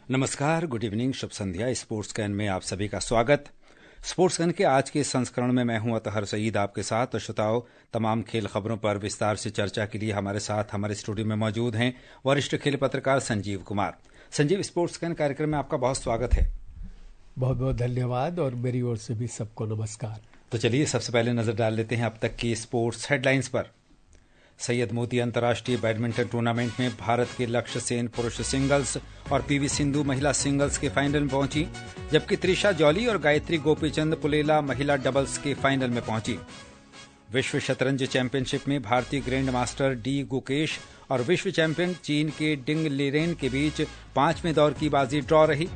नमस्कार, good evening, Shubh Sandhya. Sports can में आप सभी का स्वागत। स्पोर्ट्स कैन के आज के संस्करण में मैं हूं अतहर सईद आपके साथ। तो श्रोताओं, तमाम खेल खबरों पर विस्तार से चर्चा के लिए हमारे साथ हमारे स्टूडियो में मौजूद हैं वरिष्ठ खेल पत्रकार संजीव कुमार। संजीव, स्पोर्ट्स कैन कार्यक्रम में आपका बहुत स्वागत है। बहुत बहुत धन्यवाद और मेरी ओर से भी सबको नमस्कार। तो चलिए सबसे पहले नजर डाल लेते हैं अब तक की स्पोर्ट्स हेडलाइंस पर। सैयद मोदी अंतर्राष्ट्रीय बैडमिंटन टूर्नामेंट में भारत के लक्ष्य सेन पुरुष सिंगल्स और पीवी सिंधु महिला सिंगल्स के फाइनल में पहुंची, जबकि त्रिशा जॉली और गायत्री गोपीचंद पुलेला महिला डबल्स के फाइनल में पहुंची। विश्व शतरंज चैंपियनशिप में भारतीय ग्रैंड मास्टर डी गुकेश और विश्व चैंपियन चीन के डिंग लिरेन के बीच 5वें दौर की बाजी ड्रॉ रही।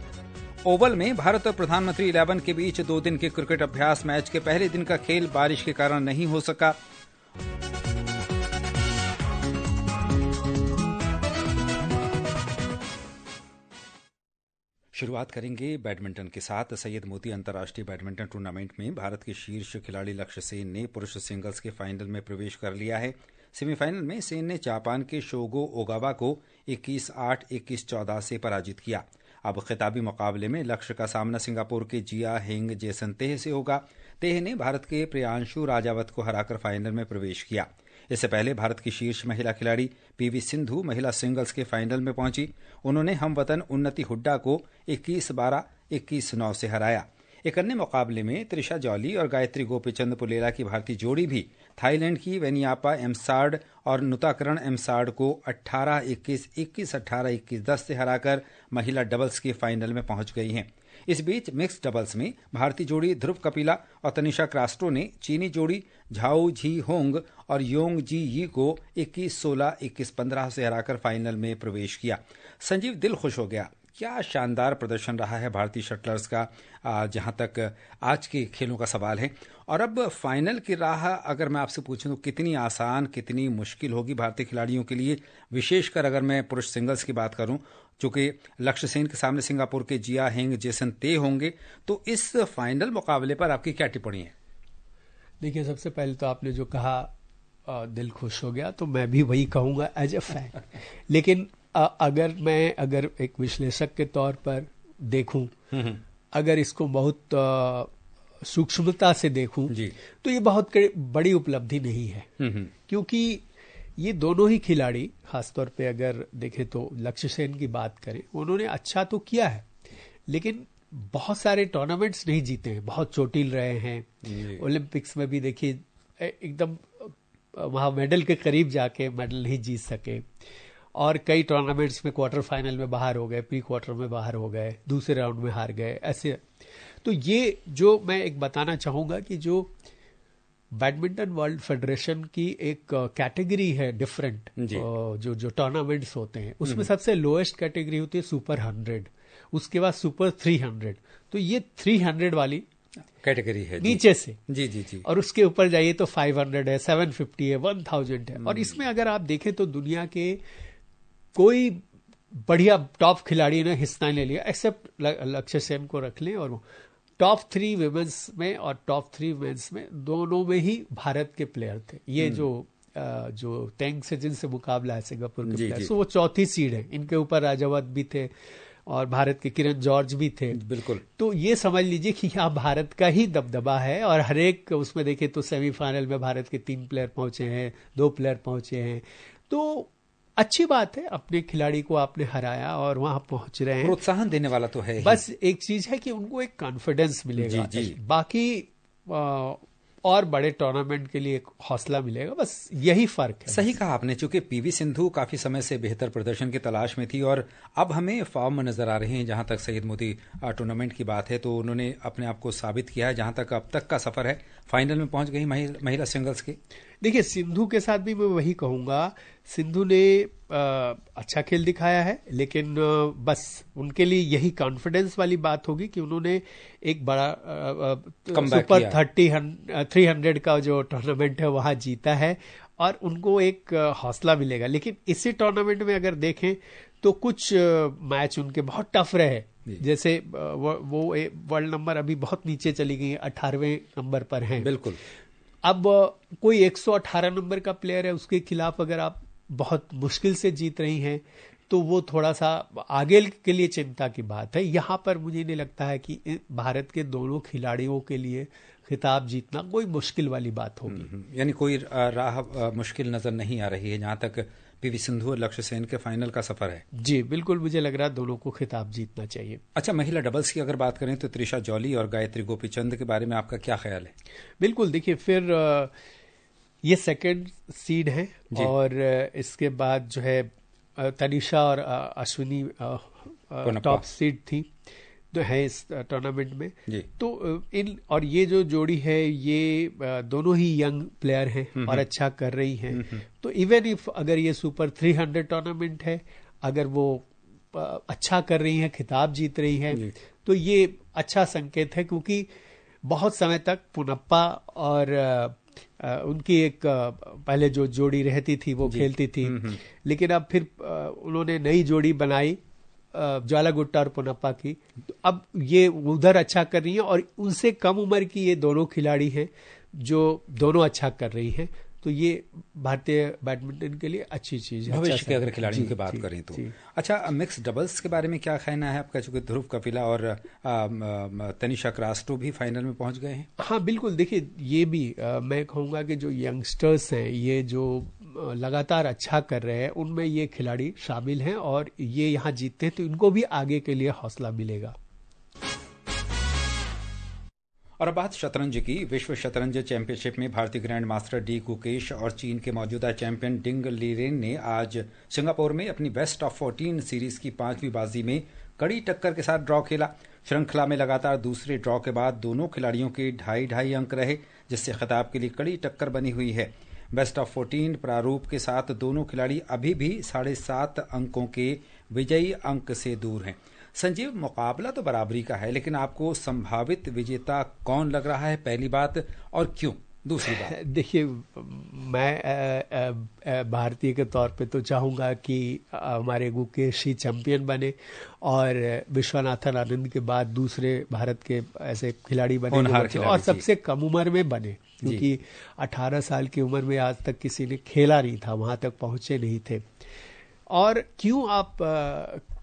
ओवल में भारत और प्रधानमंत्री 11 के बीच 2 दिन के क्रिकेट अभ्यास मैच के पहले दिन का खेल बारिश के कारण नहीं हो सका। शुरुआत करेंगे बैडमिंटन के साथ। सैयद मोदी अंतर्राष्ट्रीय बैडमिंटन टूर्नामेंट में भारत के शीर्ष खिलाड़ी लक्ष्य सेन ने पुरुष सिंगल्स के फाइनल में प्रवेश कर लिया है। सेमीफाइनल में सेन ने जापान के शोगो ओगावा को 21-8, 21-14 से पराजित किया। अब खिताबी मुकाबले में लक्ष्य का सामना सिंगापुर के जिया हेंग जेसन तेह से होगा। तेह ने भारत के प्रियांशु राजावत को हराकर फाइनल में प्रवेश किया। इससे पहले भारत की शीर्ष महिला खिलाड़ी पीवी सिंधु महिला सिंगल्स के फाइनल में पहुंची। उन्होंने हमवतन उन्नति हुड्डा को 21-12, 21-9 से हराया। एक अन्य मुकाबले में त्रिशा जॉली और गायत्री गोपीचंद पुलेला की भारतीय जोड़ी भी थाईलैंड की वेनियापा एमसार्ड और नुताकरण एमसार्ड को 18-21, 21-18, 21-10 से हराकर महिला डबल्स के फाइनल में पहुंच गई हैं। इस बीच मिक्स डबल्स में भारतीय जोड़ी ध्रुव कपिला और तनिषा क्रास्टो ने चीनी जोड़ी झाओ झी होंग और योंग जी यी को 21-16, 21-15 से हराकर फाइनल में प्रवेश किया। संजीव, दिल खुश हो गया। क्या शानदार प्रदर्शन रहा है भारतीय शटलर्स का, जहां तक आज के खेलों का सवाल है। और अब फाइनल की राह अगर मैं आपसे पूछूं तो कितनी आसान, कितनी मुश्किल होगी भारतीय खिलाड़ियों के लिए, विशेषकर अगर मैं पुरुष सिंगल्स की बात करूं, चूंकि लक्ष्य सेन के सामने सिंगापुर के जिया हेंग जेसन ते होंगे। तो इस फाइनल मुकाबले पर आपकी क्या टिप्पणी है? देखिए, सबसे पहले तो आपने जो कहा दिल खुश हो गया, तो मैं भी वही कहूंगा एज ए फैन। लेकिन अगर एक विश्लेषक के तौर पर देखूं, अगर इसको बहुत सूक्ष्मता से देखूं तो ये बहुत बड़ी उपलब्धि नहीं है, क्योंकि ये दोनों ही खिलाड़ी, खासतौर पे अगर देखें तो लक्ष्य सेन की बात करें, उन्होंने अच्छा तो किया है लेकिन बहुत सारे टूर्नामेंट्स नहीं जीते हैं, बहुत चोटिल रहे हैं। ओलंपिक्स में भी देखिए एकदम वहां मेडल के करीब जाके मेडल नहीं जीत सके, और कई टूर्नामेंट्स में क्वार्टर फाइनल में बाहर हो गए, प्री क्वार्टर में बाहर हो गए, दूसरे राउंड में हार गए, ऐसे। तो ये जो मैं एक बताना चाहूंगा कि जो बैडमिंटन वर्ल्ड फेडरेशन की एक कैटेगरी है डिफरेंट, जो टूर्नामेंट्स होते हैं उसमें सबसे लोएस्ट कैटेगरी होती है सुपर 100, उसके बाद सुपर 300। तो ये 300 वाली कैटेगरी है नीचे से जी। और उसके ऊपर जाइए तो 500 है, 750 है, 1000 है। और इसमें अगर आप देखें तो दुनिया के कोई बढ़िया टॉप खिलाड़ी ने हिस्सा नहीं लिया, एक्सेप्ट लक्ष्य सेन को रख लें। और टॉप 3 विमेंस में और टॉप 3 मेंस में दोनों में ही भारत के प्लेयर थे। ये जो तेंग से जिनसे मुकाबला है सिंगापुर के प्लेयर, तो वो चौथी सीड है। इनके ऊपर राजावत भी थे और भारत के किरण जॉर्ज भी थे। बिल्कुल। तो ये समझ लीजिए कि यहाँ भारत का ही दबदबा है, और हर एक उसमें देखें तो सेमीफाइनल में भारत के 3 प्लेयर पहुंचे हैं, 2 प्लेयर पहुंचे हैं। तो अच्छी बात है, अपने खिलाड़ी को आपने हराया और वहां पहुंच रहे हैं, प्रोत्साहन देने वाला तो है। बस एक चीज है कि उनको एक कॉन्फिडेंस मिलेगा, बाकी और बड़े टूर्नामेंट के लिए एक हौसला मिलेगा, बस यही फर्क है। सही कहा आपने, चूंकि पीवी सिंधु काफी समय से बेहतर प्रदर्शन की तलाश में थी और अब हमें फॉर्म में नजर आ रहे हैं। जहां तक सैयद मोदी टूर्नामेंट की बात है तो उन्होंने अपने आप को साबित किया है। जहां तक अब तक का सफर है, फाइनल में पहुंच गई महिला सिंगल्स के। देखिए, सिंधु के साथ भी मैं वही कहूंगा, सिंधु ने अच्छा खेल दिखाया है, लेकिन बस उनके लिए यही कॉन्फिडेंस वाली बात होगी कि उन्होंने एक बड़ा सुपर 300 का जो टूर्नामेंट है वहां जीता है और उनको एक हौसला मिलेगा। लेकिन इसी टूर्नामेंट में अगर देखें तो कुछ मैच उनके बहुत टफ रहे, जैसे वो वर्ल्ड नंबर अभी बहुत नीचे चली गई, 18वें नंबर पर हैं। बिल्कुल। अब कोई 118 नंबर का प्लेयर है, उसके खिलाफ अगर आप बहुत मुश्किल से जीत रही हैं, तो वो थोड़ा सा आगे के लिए चिंता की बात है। यहाँ पर मुझे नहीं लगता है कि भारत के दोनों खिलाड़ियों के लिए खिताब जीतना कोई मुश्किल वाली बात होगी। यानी कोई राह मुश्किल नजर नहीं आ रही है जहां तक पीवी सिंधु और लक्ष्य सेन के फाइनल का सफर है। जी बिल्कुल, मुझे लग रहा है दोनों को खिताब जीतना चाहिए। अच्छा, महिला डबल्स की अगर बात करें तो त्रिशा जॉली और गायत्री गोपीचंद के बारे में आपका क्या ख्याल है? बिल्कुल, देखिए फिर ये सेकंड सीड है और इसके बाद जो है तनिषा और अश्विनी टॉप सीड थी तो है इस टूर्नामेंट में जी। तो इन और ये जो जोड़ी है ये दोनों ही यंग प्लेयर हैं और अच्छा कर रही हैं। तो इवन इफ अगर ये सुपर 300 टूर्नामेंट है, अगर वो अच्छा कर रही हैं, खिताब जीत रही हैं, तो ये अच्छा संकेत है, क्योंकि बहुत समय तक पुनप्पा और उनकी एक पहले जो जोड़ी रहती थी वो खेलती थी, लेकिन अब फिर उन्होंने नई जोड़ी बनाई ज्वाला गुट्टा और पुनप्पा की। तो अब ये उधर अच्छा कर रही हैं और उनसे कम उम्र की ये दोनों खिलाड़ी हैं जो दोनों अच्छा कर रही हैं। तो ये भारतीय बैडमिंटन के लिए अच्छी चीज है, भविष्य के अगर खिलाड़ियों की बात करें तो। अच्छा, मिक्स डबल्स के बारे में क्या कहना है आपका? चूंकि ध्रुव कपिला और तनिषा क्रास्टो भी फाइनल में पहुंच गए हैं। हाँ बिल्कुल, देखिए ये भी मैं कहूँगा कि जो यंगस्टर्स हैं, ये जो लगातार अच्छा कर रहे हैं, उनमें ये खिलाड़ी शामिल हैं और ये यहाँ जीतते हैं तो इनको भी आगे के लिए हौसला मिलेगा। और अब बात शतरंज की। विश्व शतरंज चैंपियनशिप में भारतीय ग्रैंड मास्टर डी गुकेश और चीन के मौजूदा चैंपियन डिंग लीरेन ने आज सिंगापुर में अपनी बेस्ट ऑफ 14 सीरीज की 5वीं बाजी में कड़ी टक्कर के साथ ड्रॉ खेला। श्रृंखला में लगातार दूसरे ड्रॉ के बाद दोनों खिलाड़ियों के 2.5 अंक रहे, जिससे खिताब के लिए कड़ी टक्कर बनी हुई है। बेस्ट ऑफ 14 प्रारूप के साथ दोनों खिलाड़ी अभी भी 7.5 अंकों के विजयी अंक से दूर हैं। संजीव, मुकाबला तो बराबरी का है, लेकिन आपको संभावित विजेता कौन लग रहा है, पहली बात, और क्यों? दूसरी बात, देखिए मैं भारतीय के तौर पे तो चाहूँगा कि हमारे गुकेश ही चैंपियन बने और विश्वनाथन आनंद के बाद दूसरे भारत के ऐसे खिलाड़ी बने और सबसे कम उम्र में बने, क्योंकि 18 साल की उम्र में आज तक किसी ने खेला नहीं था, वहां तक पहुंचे नहीं थे। और क्यों आप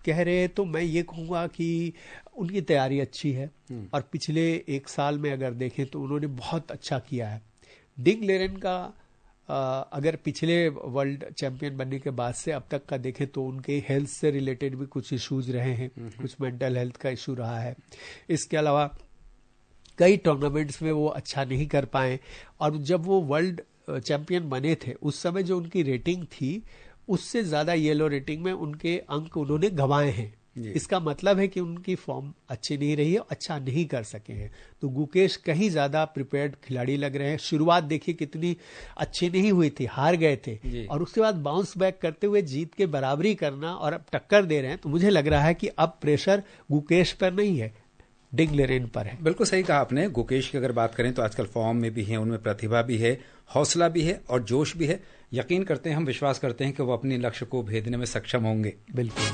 कह रहे हैं, तो मैं ये कहूँगा कि उनकी तैयारी अच्छी है और पिछले 1 साल में अगर देखें तो उन्होंने बहुत अच्छा किया है। डिंग लेरेन का अगर पिछले वर्ल्ड चैंपियन बनने के बाद से अब तक का देखें तो उनके हेल्थ से रिलेटेड भी कुछ इश्यूज रहे हैं, कुछ मेंटल हेल्थ का इशू रहा है। इसके अलावा कई टूर्नामेंट्स में वो अच्छा नहीं कर पाए और जब वो वर्ल्ड चैंपियन बने थे उस समय जो उनकी रेटिंग थी उससे ज्यादा येलो रेटिंग में उनके अंक उन्होंने गंवाए हैं। इसका मतलब है कि उनकी फॉर्म अच्छी नहीं रही है, अच्छा नहीं कर सके हैं। तो गुकेश कहीं ज्यादा प्रिपेयर्ड खिलाड़ी लग रहे हैं। शुरुआत देखिए कितनी अच्छी नहीं हुई थी, हार गए थे और उसके बाद बाउंस बैक करते हुए जीत के बराबरी करना और अब टक्कर दे रहे हैं। तो मुझे लग रहा है कि अब प्रेशर गुकेश पर नहीं है, डिंग लेरेन पर है। बिल्कुल सही कहा आपने। गुकेश की अगर बात करें तो आजकल फॉर्म में भी है, उनमें प्रतिभा भी है, हौसला भी है और जोश भी है। यकीन करते हैं, हम विश्वास करते हैं कि वो अपने लक्ष्य को भेदने में सक्षम होंगे। बिल्कुल।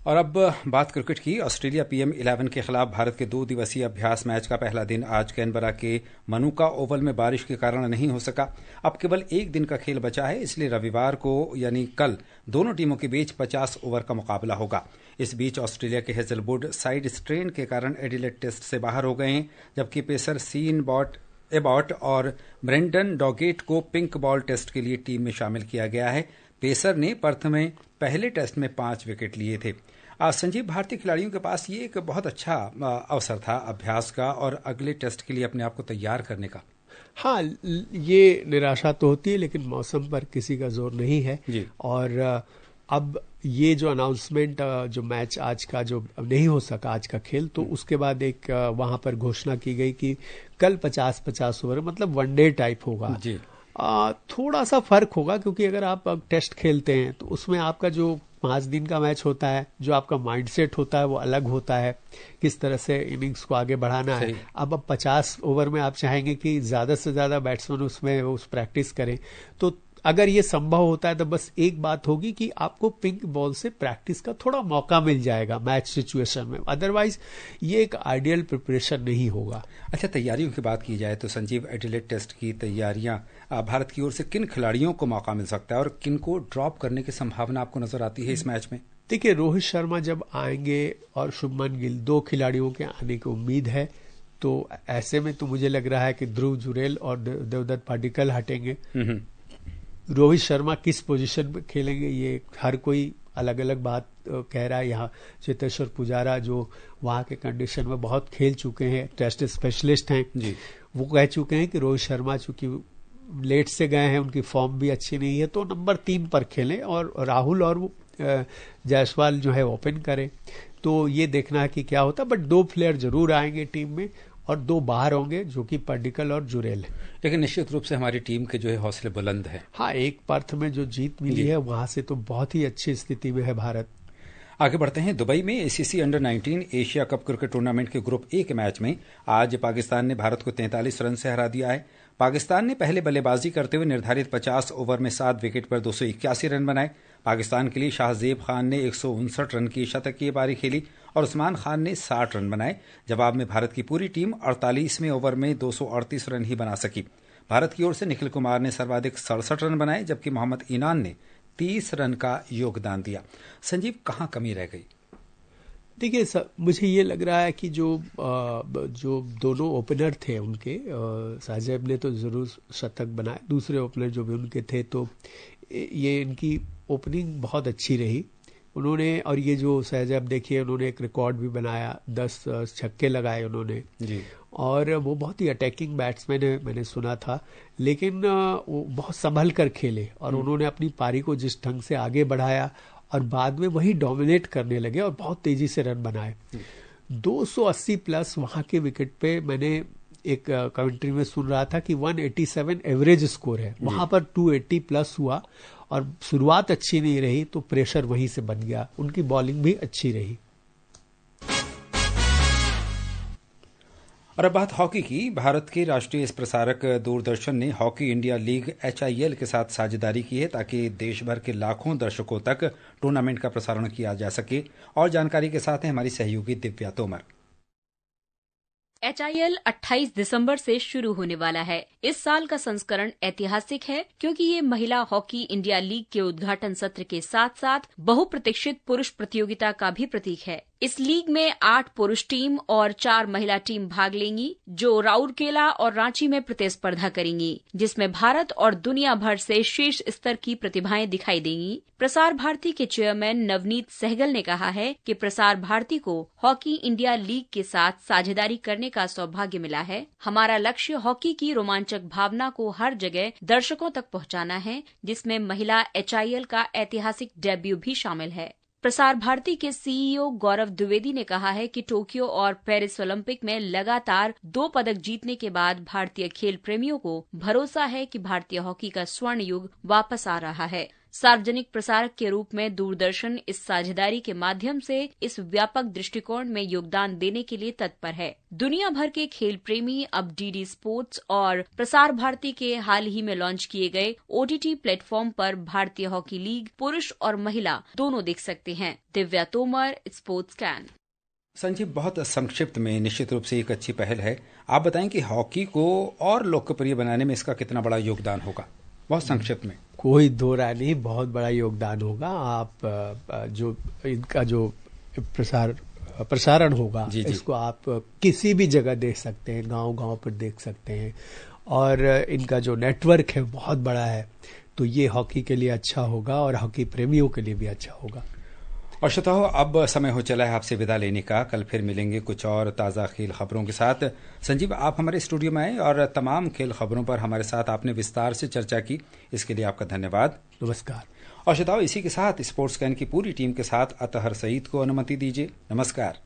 और अब बात क्रिकेट की। ऑस्ट्रेलिया PM11 के खिलाफ भारत के 2 दिवसीय अभ्यास मैच का पहला दिन आज कैनबरा के मनुका ओवल में बारिश के कारण नहीं हो सका। अब केवल 1 दिन का खेल बचा है, इसलिए रविवार को यानी कल दोनों टीमों के बीच 50 ओवर का मुकाबला होगा। इस बीच ऑस्ट्रेलिया के हेजलवुड साइड स्ट्रेन के कारण एडिलेड टेस्ट से बाहर हो गए हैं, जबकि पेसर सीन एबॉट और ब्रेंडन डॉगेट को पिंक बॉल टेस्ट के लिए टीम में शामिल किया गया है। पेसर ने पर्थ में पहले टेस्ट में 5 विकेट लिए थे। संजीव, भारतीय खिलाड़ियों के पास ये एक बहुत अच्छा अवसर था अभ्यास का और अगले टेस्ट के लिए अपने आप को तैयार करने का। हाँ, ये निराशा तो होती है, लेकिन मौसम पर किसी का जोर नहीं है जी। और अब ये जो अनाउंसमेंट, जो मैच आज का जो नहीं हो सका आज का खेल, तो उसके बाद एक वहां पर घोषणा की गई कि कल 50-50 ओवर मतलब वनडे टाइप होगा जी। थोड़ा सा फर्क होगा, क्योंकि अगर आप टेस्ट खेलते हैं तो उसमें आपका जो 5 दिन का मैच होता है, जो आपका माइंडसेट होता है वो अलग होता है, किस तरह से इनिंग्स को आगे बढ़ाना है। अब 50 ओवर में आप चाहेंगे कि ज्यादा से ज्यादा बैट्समैन उसमें उस प्रैक्टिस करें, तो अगर ये संभव होता है तो बस एक बात होगी कि आपको पिंक बॉल से प्रैक्टिस का थोड़ा मौका मिल जाएगा मैच सिचुएशन में, अदरवाइज ये एक आइडियल प्रिपरेशन नहीं होगा। अच्छा, तैयारियों की बात की जाए तो संजीव, एडिलेड टेस्ट की तैयारियां भारत की ओर से किन खिलाड़ियों को मौका मिल सकता है और किन को ड्रॉप करने की संभावना आपको नजर आती है इस मैच में? देखिए, रोहित शर्मा जब आएंगे और शुभमन गिल, 2 खिलाड़ियों के आने की उम्मीद है, तो ऐसे में तो मुझे लग रहा है कि ध्रुव जुरेल और देवदत्त पाडिक्कल हटेंगे। रोहित शर्मा किस पोजीशन में खेलेंगे ये हर कोई अलग अलग बात कह रहा है। यहाँ चेतेश्वर पुजारा जो वहाँ के कंडीशन में बहुत खेल चुके हैं, टेस्ट स्पेशलिस्ट हैं जी, वो कह चुके हैं कि रोहित शर्मा चूंकि लेट से गए हैं, उनकी फॉर्म भी अच्छी नहीं है, तो नंबर 3 पर खेलें और राहुल और जायसवाल जो है ओपन करें। तो ये देखना है कि क्या होता है, बट 2 प्लेयर जरूर आएंगे टीम में और 2 बाहर होंगे जो कि पाडिक्कल और जुरेल है। लेकिन निश्चित रूप से हमारी टीम के जो है हौसले बुलंद है। हाँ, एक पर्थ में जो जीत मिली है वहां से तो बहुत ही अच्छी स्थिति में है भारत। आगे बढ़ते हैं। दुबई में ACC under 19 Asia cup cricket tournament के ग्रुप ए के मैच में आज पाकिस्तान ने भारत को 43 रन से हरा दिया है। पाकिस्तान ने पहले बल्लेबाजी करते हुए निर्धारित 50 ओवर में 7 विकेट पर 281 रन बनाए। पाकिस्तान के लिए शाहजेब खान ने 159 रन की शतकीय पारी खेली और उस्मान खान ने 60 रन बनाए। जवाब में भारत की पूरी टीम 48वें ओवर में 238 रन ही बना सकी। भारत की ओर से निखिल कुमार ने सर्वाधिक 67 रन बनाए, जबकि मोहम्मद इनान ने 30 रन का योगदान दिया। संजीव, कहाँ कमी रह गई? देखिए, मुझे ये लग रहा है कि जो दोनों ओपनर थे उनके, साजेब ने तो जरूर शतक बनाए, दूसरे ओपनर जो भी उनके थे, तो ये इनकी ओपनिंग बहुत अच्छी रही उन्होंने। और ये जो सहजैब देखिए, उन्होंने एक रिकॉर्ड भी बनाया, 10 छक्के लगाए उन्होंने जी। और वो बहुत ही अटैकिंग बैट्समैन है, मैंने सुना था, लेकिन वो बहुत संभल कर खेले और उन्होंने अपनी पारी को जिस ढंग से आगे बढ़ाया और बाद में वही डोमिनेट करने लगे और बहुत तेजी से रन बनाए। 280 प्लस वहां के विकेट पे मैंने एक कमेंट्री में सुन रहा था कि 187 एवरेज स्कोर है, वहां पर 280 प्लस हुआ और शुरुआत अच्छी नहीं रही तो प्रेशर वहीं से बन गया। उनकी बॉलिंग भी अच्छी रही। और अब बात हॉकी की। भारत के राष्ट्रीय प्रसारक दूरदर्शन ने हॉकी इंडिया लीग HIL के साथ साझेदारी की है ताकि देश भर के लाखों दर्शकों तक टूर्नामेंट का प्रसारण किया जा सके। और जानकारी के साथ है हमारी सहयोगी दिव्या तोमर। HIL 28 दिसंबर से शुरू होने वाला है। इस साल का संस्करण ऐतिहासिक है क्योंकि ये महिला हॉकी इंडिया लीग के उद्घाटन सत्र के साथ साथ बहुप्रतीक्षित पुरुष प्रतियोगिता का भी प्रतीक है। इस लीग में 8 पुरुष टीम और 4 महिला टीम भाग लेंगी, जो राउरकेला और रांची में प्रतिस्पर्धा करेंगी, जिसमें भारत और दुनिया भर से शीर्ष स्तर की प्रतिभाएं दिखाई देंगी। प्रसार भारती के चेयरमैन नवनीत सहगल ने कहा है कि प्रसार भारती को हॉकी इंडिया लीग के साथ साझेदारी करने का सौभाग्य मिला है। हमारा लक्ष्य हॉकी की रोमांचक भावना को हर जगह दर्शकों तक पहुंचाना है, जिसमें महिला HIL का ऐतिहासिक डेब्यू भी शामिल है। प्रसार भारती के CEO गौरव द्विवेदी ने कहा है कि टोक्यो और पेरिस ओलंपिक में लगातार 2 पदक जीतने के बाद भारतीय खेल प्रेमियों को भरोसा है कि भारतीय हॉकी का स्वर्ण युग वापस आ रहा है। सार्वजनिक प्रसारक के रूप में दूरदर्शन इस साझेदारी के माध्यम से इस व्यापक दृष्टिकोण में योगदान देने के लिए तत्पर है। दुनिया भर के खेल प्रेमी अब DD स्पोर्ट्स और प्रसार भारती के हाल ही में लॉन्च किए गए OTT प्लेटफॉर्म पर भारतीय हॉकी लीग पुरुष और महिला दोनों देख सकते हैं। दिव्या तोमर, स्पोर्ट्स कैन। संजीव, बहुत संक्षिप्त में निश्चित रूप से एक अच्छी पहल है। आप बताएं कि हॉकी को और लोकप्रिय बनाने में इसका कितना बड़ा योगदान होगा? बहुत संक्षिप्त में। कोई दो राय नहीं, बहुत बड़ा योगदान होगा। आप जो इनका जो प्रसारण होगा जी। इसको आप किसी भी जगह देख सकते हैं, गांव-गांव पर देख सकते हैं और इनका जो नेटवर्क है बहुत बड़ा है, तो ये हॉकी के लिए अच्छा होगा और हॉकी प्रेमियों के लिए भी अच्छा होगा। और श्रोताओ, अब समय हो चला है आपसे विदा लेने का। कल फिर मिलेंगे कुछ और ताज़ा खेल खबरों के साथ। संजीव, आप हमारे स्टूडियो में आए और तमाम खेल खबरों पर हमारे साथ आपने विस्तार से चर्चा की, इसके लिए आपका धन्यवाद। नमस्कार। और श्रोताओ, इसी के साथ स्पोर्ट्स कैन की पूरी टीम के साथ अतहर सईद को अनुमति दीजिए। नमस्कार।